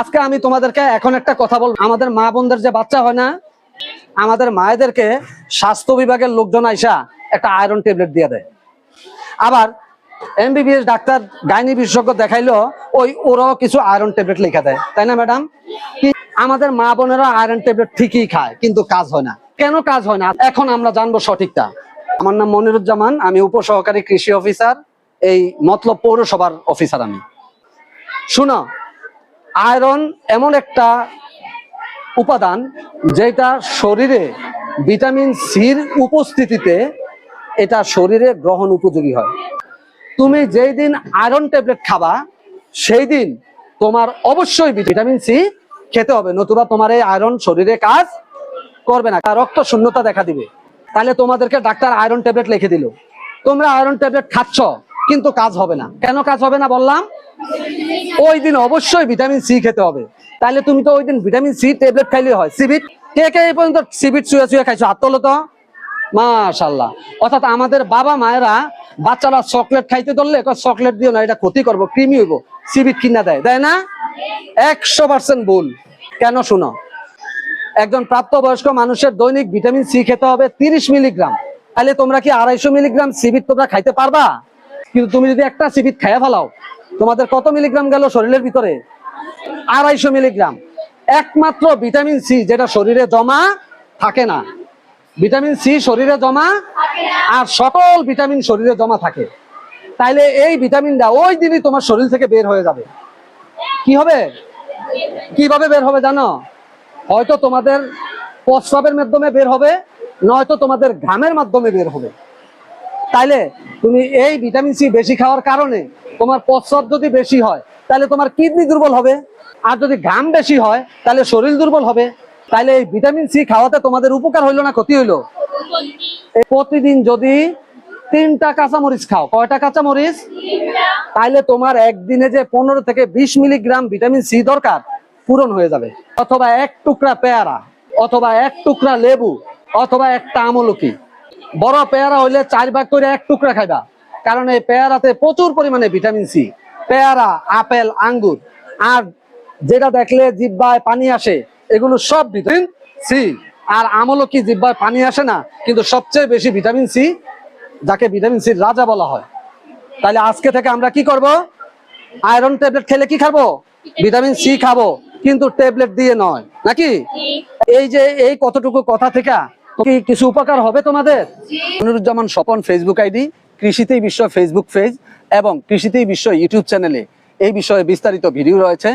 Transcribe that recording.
আজকে আমি তোমাদেরকে এখন একটা কথা বলবো। আমাদের মা বোনদের যে বাচ্চা হয় না, আমাদের মায়েদেরকে স্বাস্থ্য বিভাগের লোকজন আইসা একটা আয়রন ট্যাবলেট দিয়ে দেয়। আবার এমবিবিএস ডাক্তার গাইনি বিশেষজ্ঞ দেখাইলো ওরাও কিছু আয়রন ট্যাবলেট লিখে দেয়, তাই না ম্যাডাম? আমাদের মা বোনেরা আয়রন ট্যাবলেট ঠিকই খায়, কিন্তু কাজ হয় না। কেন কাজ হয় না, এখন আমরা জানবো সঠিকটা। আমার নাম মনিরুজ্জামান, আমি উপসহকারী কৃষি অফিসার, এই মতলব পৌরসভার অফিসার। আমি শুনো, আয়রন এমন একটা উপাদান যেটা শরীরে ভিটামিন সির উপস্থিতিতে এটা শরীরে গ্রহণ উপযোগী হয়। তুমি যেই দিন আয়রন ট্যাবলেট খাবা সেই দিন তোমার অবশ্যই ভিটামিন সি খেতে হবে, নতুবা তোমার এই আয়রন শরীরে কাজ করবে না, রক্ত শূন্যতা দেখা দিবে। তাহলে তোমাদেরকে ডাক্তার আয়রন ট্যাবলেট লিখে দিল, তোমরা আয়রন ট্যাবলেট খাচ্ছ কিন্তু কাজ হবে না। কেন কাজ হবে না বললাম? ওই দিন অবশ্যই ভিটামিন সি খেতে হবে। তাহলে তুমি তো ওই দিন ভিটামিন সি ট্যাবলেট খাইলে হয়। সিবিট কে কে এই পর্যন্ত সিবিট চুয়ে চুয়ে খাইছো? হাত তোলো তো। মাশাআল্লাহ। অর্থাৎ আমাদের বাবা মায়েরা বাচ্চারা চকলেট খাইতে ধরলে চকলেট দিও না, এটা ক্ষতি করবো, কৃমি হইব, সিবিট কিনা দেয়, দেয় না? 100% ভুল। কেন শুনো, একজন প্রাপ্তবয়স্ক মানুষের দৈনিক ভিটামিন সি খেতে হবে 30 মিলিগ্রাম। তাহলে তোমরা কি 250 মিলিগ্রাম সিবিট তোমরা খাইতে পারবা? কিন্তু তুমি যদি একটা সিবিট খাইয়া ফেলাও, তোমাদের কত মিলিগ্রাম গেল শরীরের ভিতরে? 250 মিলিগ্রাম। একমাত্র ভিটামিন সি যেটা শরীরে জমা থাকে না, ভিটামিন সি শরীরে জমা আর সকল ভিটামিন শরীরে জমা থাকে। তাইলে এই ভিটামিনটা ওই দিনই তোমার শরীর থেকে বের হয়ে যাবে। কি হবে, কিভাবে বের হবে জানো? হয়তো তোমাদের প্রস্রাবের মাধ্যমে বের হবে, নয়তো তোমাদের ঘামের মাধ্যমে বের হবে। তাইলে তুমি এই ভিটামিন সি বেশি খাওয়ার কারণে তোমার প্রস্রাব যদি বেশি হয় তাহলে তোমার কিডনি দুর্বল হবে, আর যদি ঘাম বেশি হয় তাহলে শরীর দুর্বল হবে। তাইলে এই ভিটামিন সি খাওয়াতে তোমাদের উপকার হইলো না ক্ষতি হইলো? প্রতিদিন যদি 3টা কাঁচামরিচ খাও, কয়টা কাঁচামরিচ? তাইলে তোমার একদিনে যে 15 থেকে 20 মিলিগ্রাম ভিটামিন সি দরকার পূরণ হয়ে যাবে। অথবা 1 টুকরা পেয়ারা, অথবা 1 টুকরা লেবু, অথবা একটা আমলকি। বড় পেয়ারা হইলে 4 ভাগ করে 1 টুকরা খাইবা, কারণ এই পেয়ারাতে প্রচুর পরিমাণে ভিটামিন সি। পেয়ারা, আপেল, আঙ্গুর আর যেটা দেখলে জিহ্বায় পানি আসে, এগুলো সব ভিটামিন সি। আর আমলকি জিহ্বায় পানি আসে না, কিন্তু সবচেয়ে বেশি ভিটামিন সি, যাকে ভিটামিন সির রাজা বলা হয়। তাহলে আজকে থেকে আমরা কি করব? আয়রন ট্যাবলেট খেলে কি খাবো? ভিটামিন সি খাবো, কিন্তু ট্যাবলেট দিয়ে নয়, নাকি? এই যে এই কতটুকু কথা থেকে কি কিছু উপকার হবে তোমাদের? মনিরুজ্জামান স্বপন ফেসবুক আইডি, কৃষিতেই বিশ্ব ফেসবুক পেজ এবং কৃষিতেই বিশ্ব ইউটিউব চ্যানেলে এই বিষয়ে বিস্তারিত ভিডিও রয়েছে।